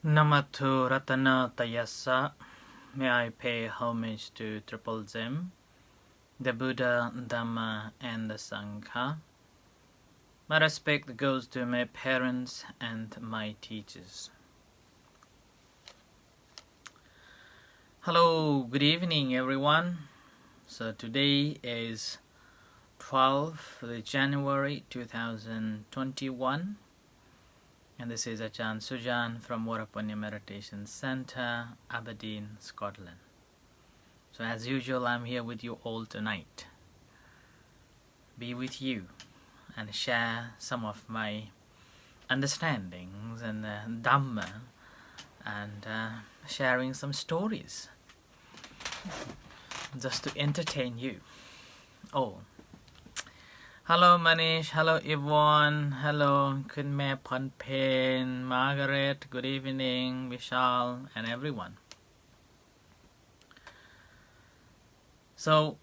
Namato Ratana Tayasa. May I pay homage to Triple Gem, the Buddha, Dhamma, and the Sangha. My respect goes to my parents and my teachers. Hello, good evening, everyone. So today is 12th January 2021. And this is Ajahn Sujan from Warapanya Meditation Center, Aberdeen, Scotland. So as usual, I'm here with you all tonight. Be with you and share some of my understandings and Dhamma and sharing some stories just to entertain you. Oh. Hello Manish, hello Yvonne, hello Kunme Ponpen, Margaret, good evening, Vishal, and everyone. So,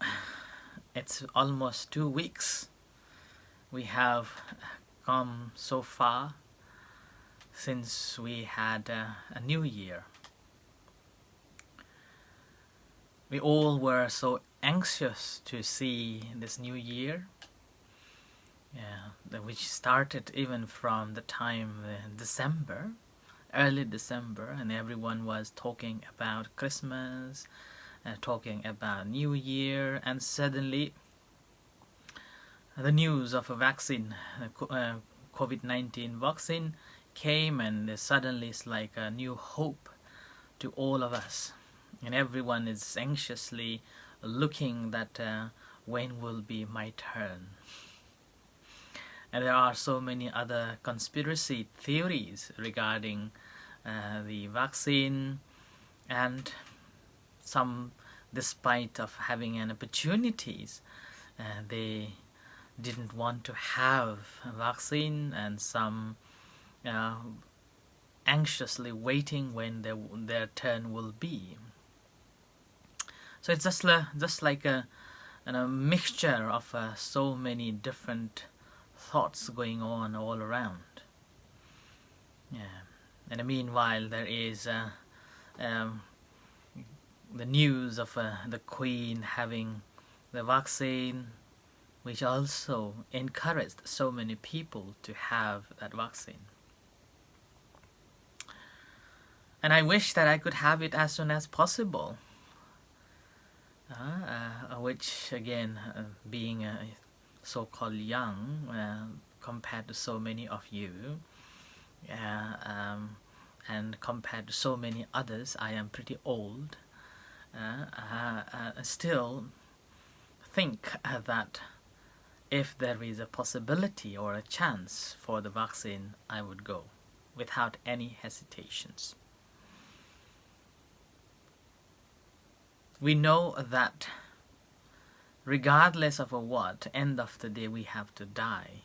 it's almost 2 weeks. We have come so far since we had a new year. We all were so anxious to see this new year. Yeah, which started even from the time December, early December, and everyone was talking about Christmas and talking about New Year, and suddenly the news of a vaccine, COVID-19 vaccine, came, and suddenly it's like a new hope to all of us, and everyone is anxiously looking that when will be my turn. And there are so many other conspiracy theories regarding the vaccine, and some, despite of having an opportunities, they didn't want to have a vaccine, and some anxiously waiting when their turn will be. So it's just like a mixture of so many different thoughts going on all around. Yeah, and meanwhile there is the news of the Queen having the vaccine, which also encouraged so many people to have that vaccine. And I wish that I could have it as soon as possible. Which again, being so-called young compared to so many of you, and compared to so many others, I am pretty old. Still think that if there is a possibility or a chance for the vaccine, I would go without any hesitations. We know that regardless of what, end of the day we have to die.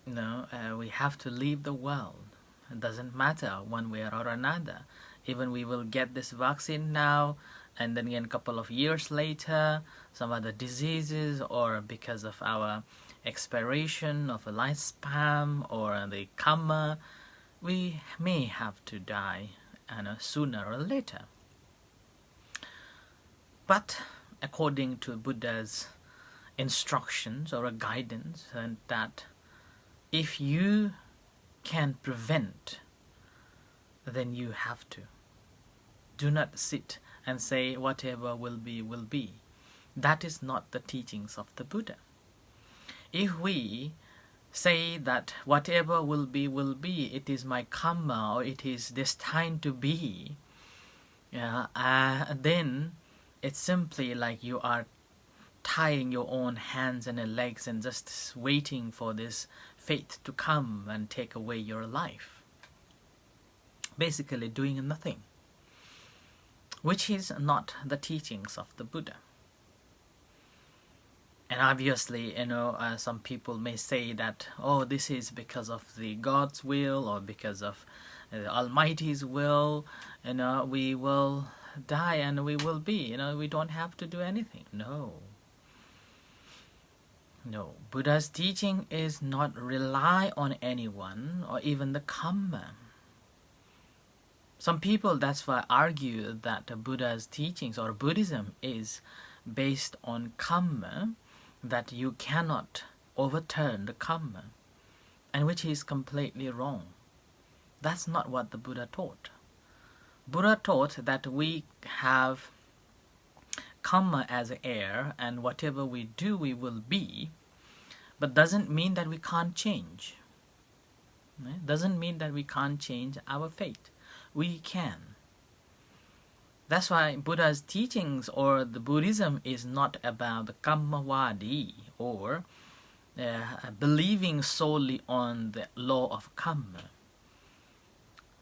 We have to leave the world. It doesn't matter one way or another. Even we will get this vaccine now, and then again a couple of years later, some other diseases, or because of our expiration of a lifespan or the karma, we may have to die sooner or later. But according to Buddha's instructions or a guidance, and that if you can prevent, then you have to. Do not sit and say whatever will be, will be. That is not the teachings of the Buddha. If we say that whatever will be, it is my karma, or it is destined to be, then it's simply like you are tying your own hands and legs and just waiting for this fate to come and take away your life. Basically doing nothing, which is not the teachings of the Buddha. And obviously, some people may say that, oh, this is because of the God's will or because of the Almighty's will, we will die and we will be, we don't have to do anything. No, Buddha's teaching is not rely on anyone or even the karma. Some people, that's why, argue that Buddha's teachings or Buddhism is based on karma, that you cannot overturn the karma, and which is completely wrong. That's not what the Buddha taught. Buddha taught that we have karma as air, and whatever we do, we will be, but doesn't mean that we can't change. Doesn't mean that we can't change our fate. We can. That's why Buddha's teachings or the Buddhism is not about the Kammavadi or believing solely on the law of karma.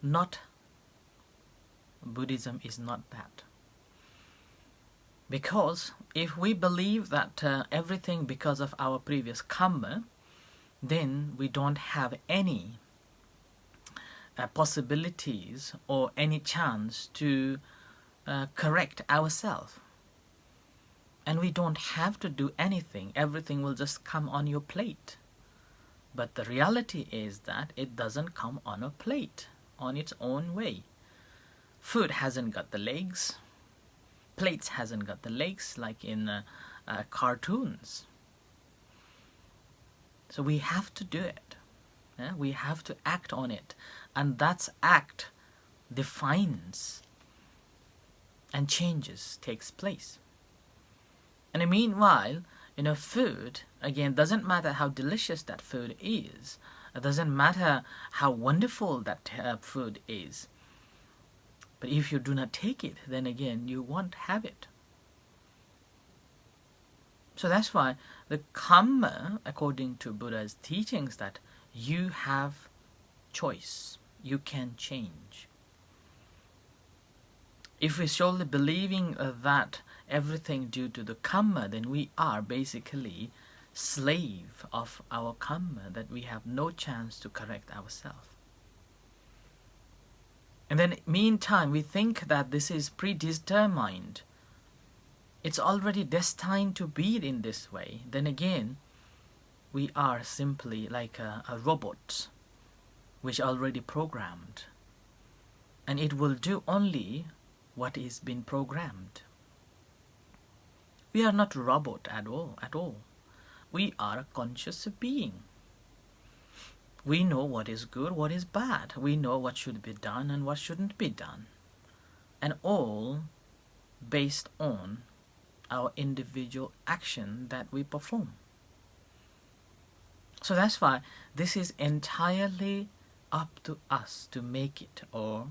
Not Buddhism is not that. Because if we believe that everything because of our previous karma, then we don't have any possibilities or any chance to correct ourselves. And we don't have to do anything. Everything will just come on your plate. But the reality is that it doesn't come on a plate on its own way. Food hasn't got the legs. Plates hasn't got the legs like in cartoons. So we have to do it. We have to act on it. And that act defines and changes takes place. And meanwhile, food, again, doesn't matter how delicious that food is. It doesn't matter how wonderful that food is. But if you do not take it, then again, you won't have it. So that's why the karma, according to Buddha's teachings, that you have choice. You can change. If we're solely believing that everything due to the karma, then we are basically slave of our karma, that we have no chance to correct ourselves. And then meantime, we think that this is predetermined. It's already destined to be in this way. Then again, we are simply like a robot, which already programmed. And it will do only what is been programmed. We are not a robot at all. We are a conscious being. We know what is good, what is bad. We know what should be done and what shouldn't be done. And all based on our individual action that we perform. So that's why this is entirely up to us to make it or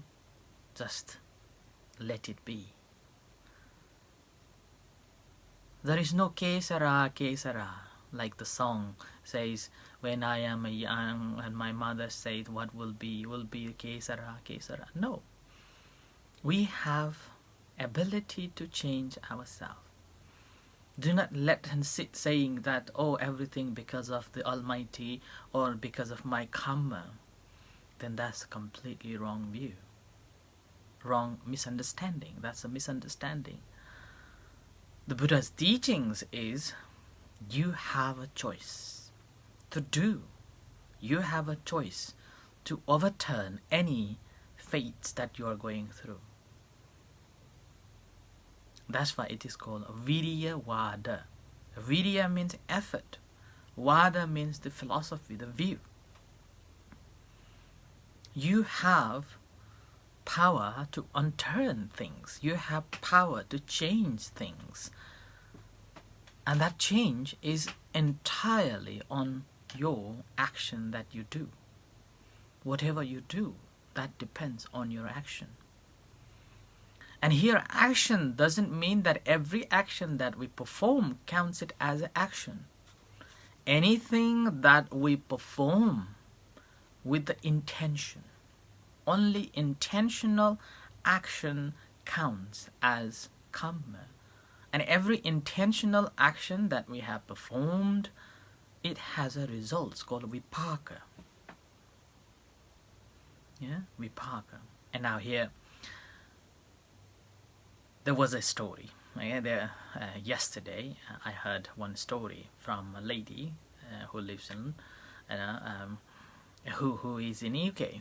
just let it be. There is no kesara, kesara, like the song says, when I am young and my mother said what will be kesara, kesara. No. We have ability to change ourselves. Do not let him sit saying that, oh, everything because of the Almighty or because of my karma. Then that's a completely wrong view. Wrong misunderstanding. That's a misunderstanding. The Buddha's teachings is you have a choice to do. You have a choice to overturn any fates that you are going through. That's why it is called Viriya Vada. Viriya means effort. Vada means the philosophy, the view. You have power to unturn things. You have power to change things. And that change is entirely on your action that you do. Whatever you do, that depends on your action. And here, action doesn't mean that every action that we perform counts it as an action. Anything that we perform with the intention, only intentional action counts as karma. And every intentional action that we have performed, it has a result called vipaka. Vipaka. And now here, there was a story. Yesterday, I heard one story from a lady who lives in, who is in UK.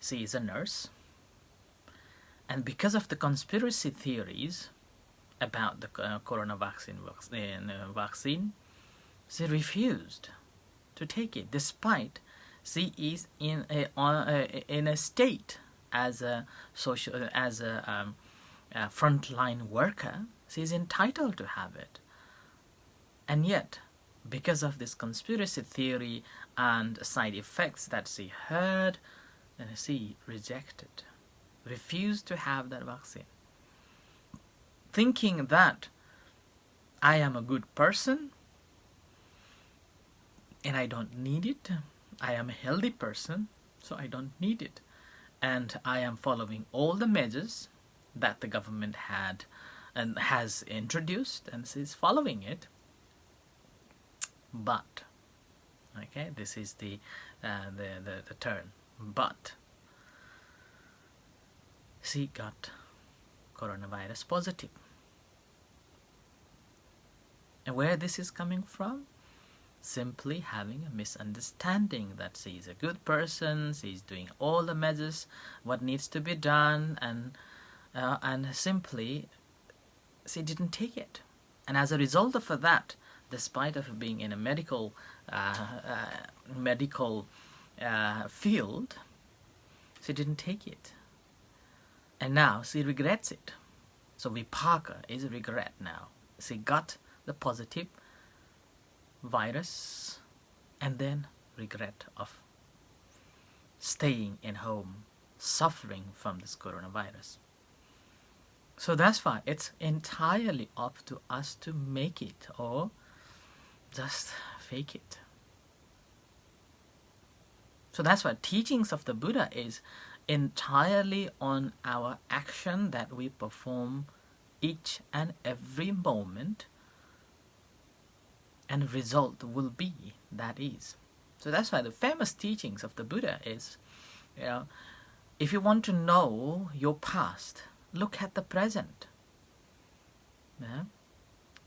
She is a nurse, And because of the conspiracy theories about the corona vaccine, she refused to take it, despite she is in a state as a frontline worker. She is entitled to have it, and yet, because of this conspiracy theory and side effects that she heard, she rejected, refused to have that vaccine, thinking that I am a good person and I don't need it. I am a healthy person, so I don't need it. And I am following all the measures that the government had and has introduced, and she's following it. But, okay, this is the turn. But she got coronavirus positive. And where this is coming from? Simply having a misunderstanding that she is a good person, she is doing all the measures, what needs to be done, and simply she didn't take it. And as a result of that, despite of being in a medical field, she didn't take it. And now she regrets it. So vipaka is regret now. She got the positive virus and then regret of staying in home, suffering from this coronavirus. So that's why it's entirely up to us to make it or just fake it. So that's why teachings of the Buddha is entirely on our action that we perform each and every moment, and result will be that is. So that's why the famous teachings of the Buddha is, if you want to know your past, look at the present. Yeah?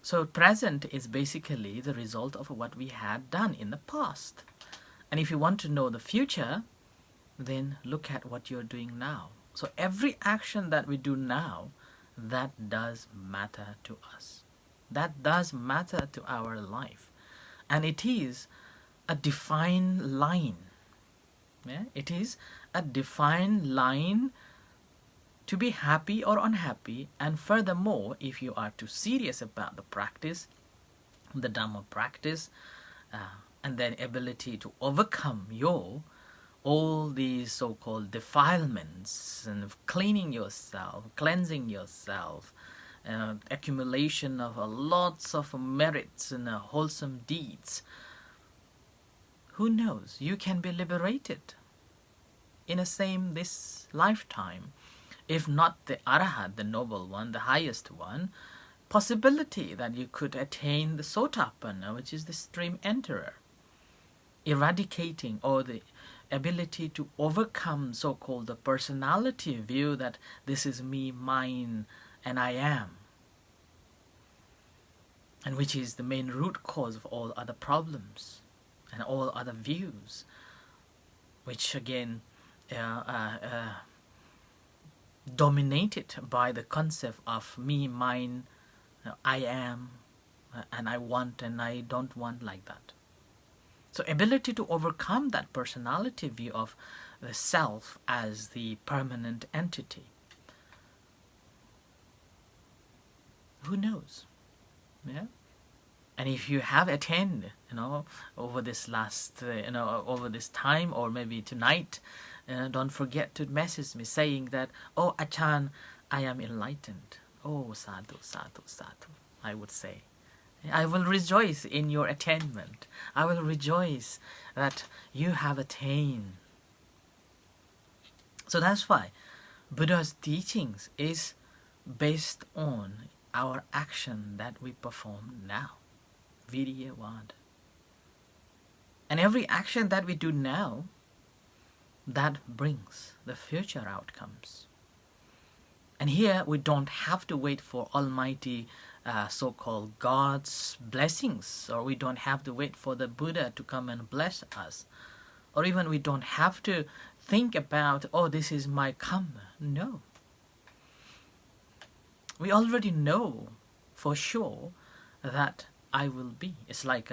So present is basically the result of what we had done in the past. And if you want to know the future, then look at what you're doing now. So every action that we do now, that does matter to us. That does matter to our life. And it is a defined line. Yeah? It is a defined line to be happy or unhappy. And furthermore, if you are too serious about the practice, the Dhamma practice, and then ability to overcome all these so-called defilements and cleaning yourself, cleansing yourself, accumulation of lots of merits and wholesome deeds, who knows, you can be liberated in this lifetime. If not the Arahat, the noble one, the highest one, possibility that you could attain the Sotapanna, which is the stream enterer, eradicating or the ability to overcome so-called the personality view that this is me, mine, and I am, and which is the main root cause of all other problems and all other views, which again dominated by the concept of me, mine, I am, and I want and I don't want, like that. So ability to overcome that personality view of the self as the permanent entity. Who knows? Yeah. And if you have attained, over this last, over this time, or maybe tonight, don't forget to message me saying that, oh, Achan, I am enlightened. Oh, sadhu, sadhu, sadhu, I would say. I will rejoice in your attainment. I will rejoice that you have attained. So that's why Buddha's teachings is based on our action that we perform now. Viryavad. And every action that we do now, that brings the future outcomes. And here we don't have to wait for Almighty so-called God's blessings, or we don't have to wait for the Buddha to come and bless us, or even we don't have to think about, oh, this is my karma. No. We already know for sure that I will be. It's like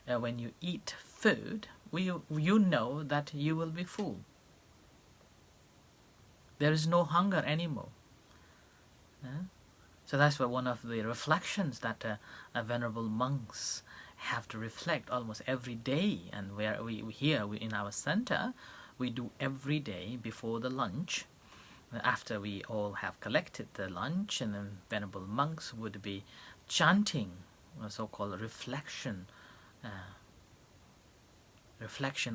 when you eat food, you know that you will be full. There is no hunger anymore. So that's why one of the reflections that venerable monks have to reflect almost every day, and where we here in our center, we do every day before the lunch. After we all have collected the lunch, and then venerable monks would be chanting a so-called reflection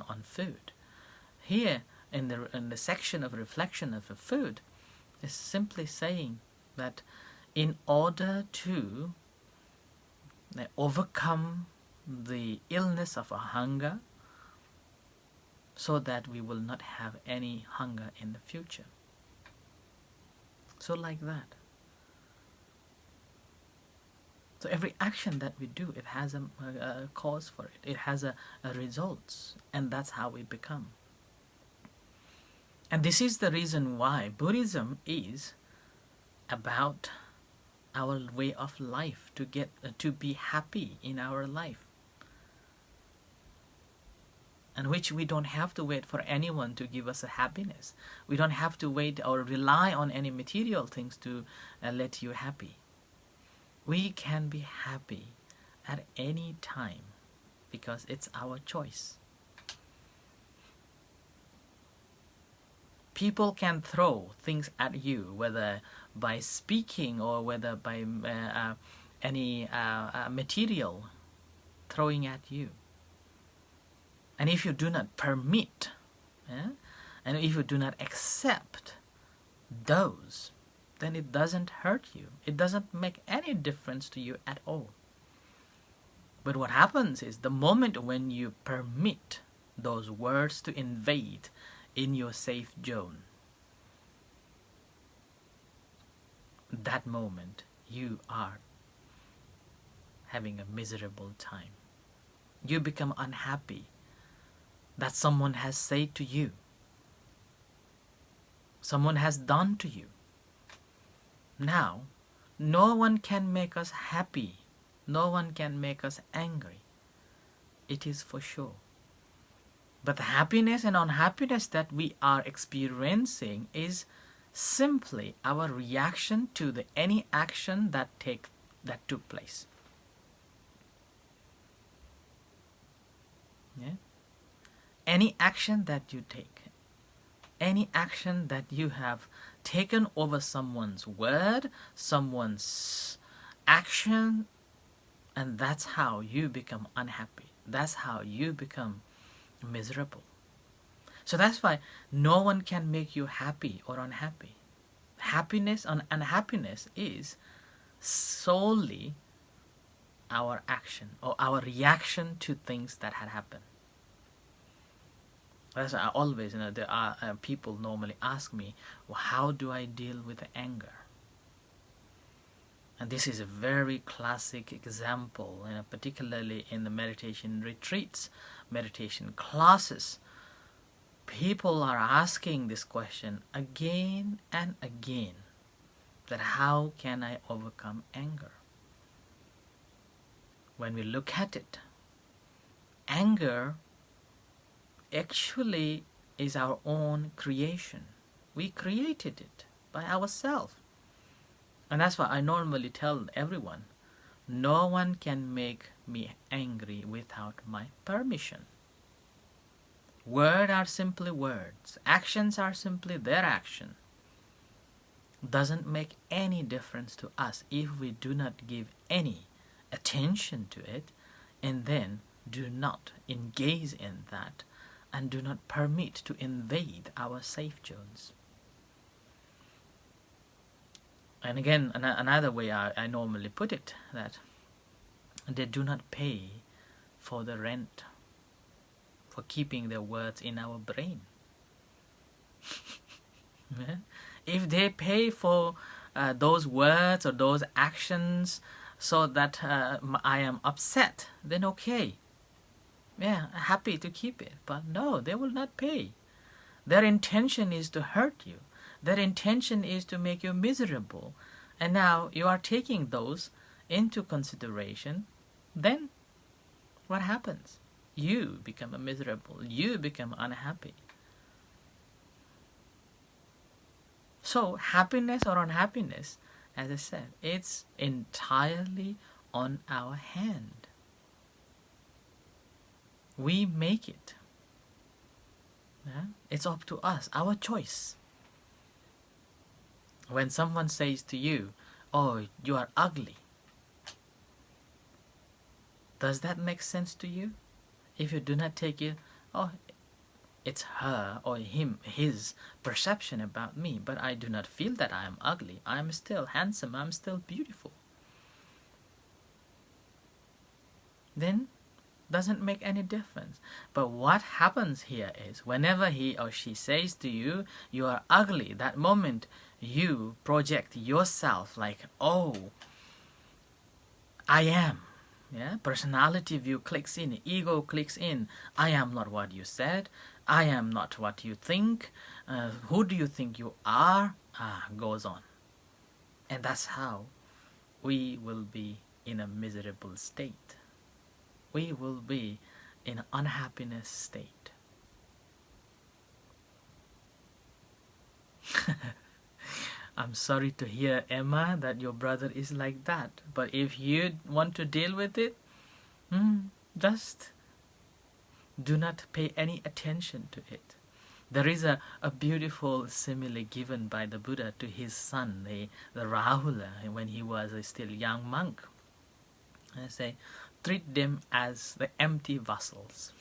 on food. Here in the section of reflection of the food is simply saying that in order to overcome the illness of a hunger, so that we will not have any hunger in the future. So like that. So every action that we do, it has a cause for it. It has a results, and that's how we become. And this is the reason why Buddhism is about our way of life, to get to be happy in our life, and which we don't have to wait for anyone to give us a happiness. We don't have to wait or rely on any material things to let you happy. We can be happy at any time because it's our choice. People can throw things at you, whether by speaking or whether by any material throwing at you. And if you do not permit, and if you do not accept those, then it doesn't hurt you. It doesn't make any difference to you at all. But what happens is, the moment when you permit those words to invade in your safe zone, that moment you are having a miserable time. You become unhappy that someone has said to you, someone has done to you. Now, no one can make us happy. No one can make us angry. It is for sure. But the happiness and unhappiness that we are experiencing is simply our reaction to any action that took place. Yeah? Any action that you take, any action that you have taken over someone's word, someone's action, and that's how you become unhappy. That's how you become miserable. So that's why no one can make you happy or unhappy. Happiness and unhappiness is solely our action or our reaction to things that had happened. That's why I always, there are people normally ask me, well, how do I deal with anger? And this is a very classic example, particularly in the meditation retreats, meditation classes. People are asking this question again and again, that how can I overcome anger? When we look at it, anger actually is our own creation. We created it by ourselves. And that's why I normally tell everyone, no one can make me angry without my permission. Words are simply words. Actions are simply their action. Doesn't make any difference to us if we do not give any attention to it, and then do not engage in that, and do not permit to invade our safe zones. And again, another way I normally put it, that they do not pay for the rent, for keeping their words in our brain. If they pay for those words or those actions so that I am upset, then okay. Yeah, happy to keep it. But no, they will not pay. Their intention is to hurt you. Their intention is to make you miserable. and now you are taking those into consideration, then what happens? You become miserable. You become unhappy. So happiness or unhappiness, as I said, it's entirely on our hand. We make it. Yeah? It's up to us, our choice. When someone says to you, "Oh, you are ugly," does that make sense to you? If you do not take it, "Oh, it's her or him, his perception about me, but I do not feel that I am ugly. I am still handsome. I am still beautiful." Then doesn't make any difference. But what happens here is, whenever he or she says to you, "You are ugly," that moment you project yourself like, "Oh, I am." Yeah, personality view clicks in, ego clicks in. I am not what you said. I am not what you think. Who do you think you are? Goes on. And that's how we will be in a miserable state. We will be in an unhappiness state. I'm sorry to hear, Emma, that your brother is like that. But if you want to deal with it, just do not pay any attention to it. There is a beautiful simile given by the Buddha to his son, the Rahula, when he was a still young monk. I say, treat them as the empty vassals.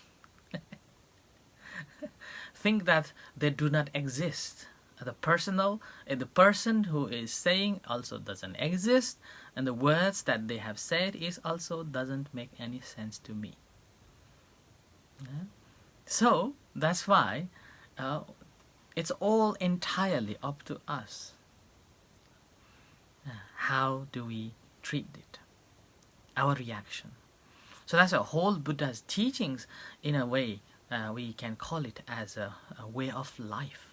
Think that they do not exist. The person who is saying also doesn't exist, and the words that they have said is also doesn't make any sense to me. Yeah? So that's why it's all entirely up to us. How do we treat it? Our reaction. So that's a whole Buddha's teachings. In a way, we can call it as a way of life.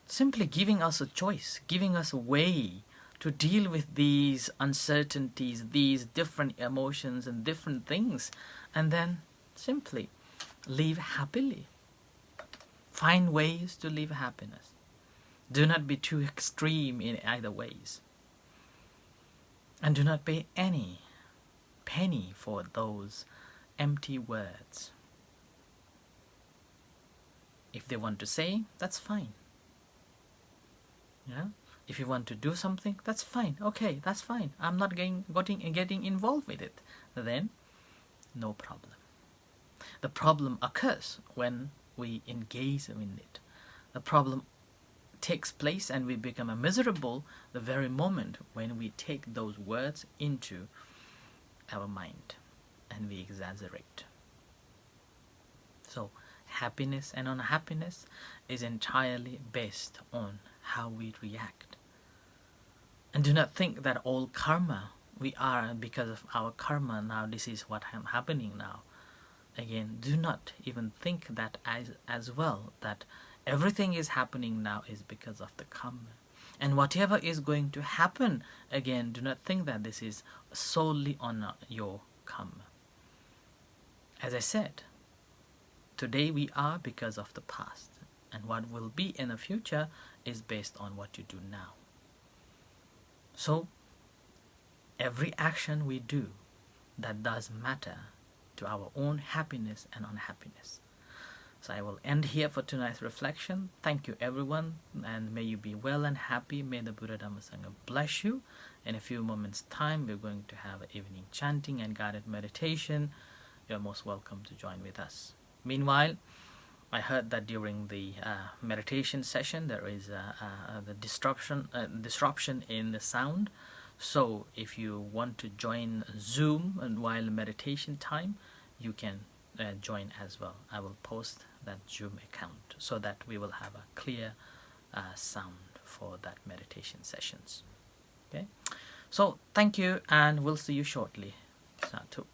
Simply giving us a choice, giving us a way to deal with these uncertainties, these different emotions and different things, and then simply live happily. Find ways to live happiness. Do not be too extreme in either ways. And do not pay any penny for those empty words. If they want to say, that's fine. Yeah? If you want to do something, that's fine. Okay, that's fine. I'm not getting involved with it. Then, no problem. The problem occurs when we engage in it. The problem takes place and we become miserable the very moment when we take those words into our mind and we exaggerate. So, happiness and unhappiness is entirely based on how we react. And do not think that all karma we are because of our karma now this is what happening now. Again, do not even think that as well, that everything is happening now is because of the karma. And whatever is going to happen, again, do not think that this is solely on your karma. As I said, today we are because of the past, and what will be in the future is based on what you do now. So, every action we do that does matter to our own happiness and unhappiness. So I will end here for tonight's reflection. Thank you everyone, and may you be well and happy. May the Buddha Dhamma Sangha bless you. In a few moments time we're going to have evening chanting and guided meditation. You're most welcome to join with us. Meanwhile, I heard that during the meditation session there is the disruption in the sound. So if you want to join Zoom and while meditation time, you can join as well. I will post that Zoom account so that we will have a clear sound for that meditation sessions. Okay, so thank you, and we'll see you shortly. Satu.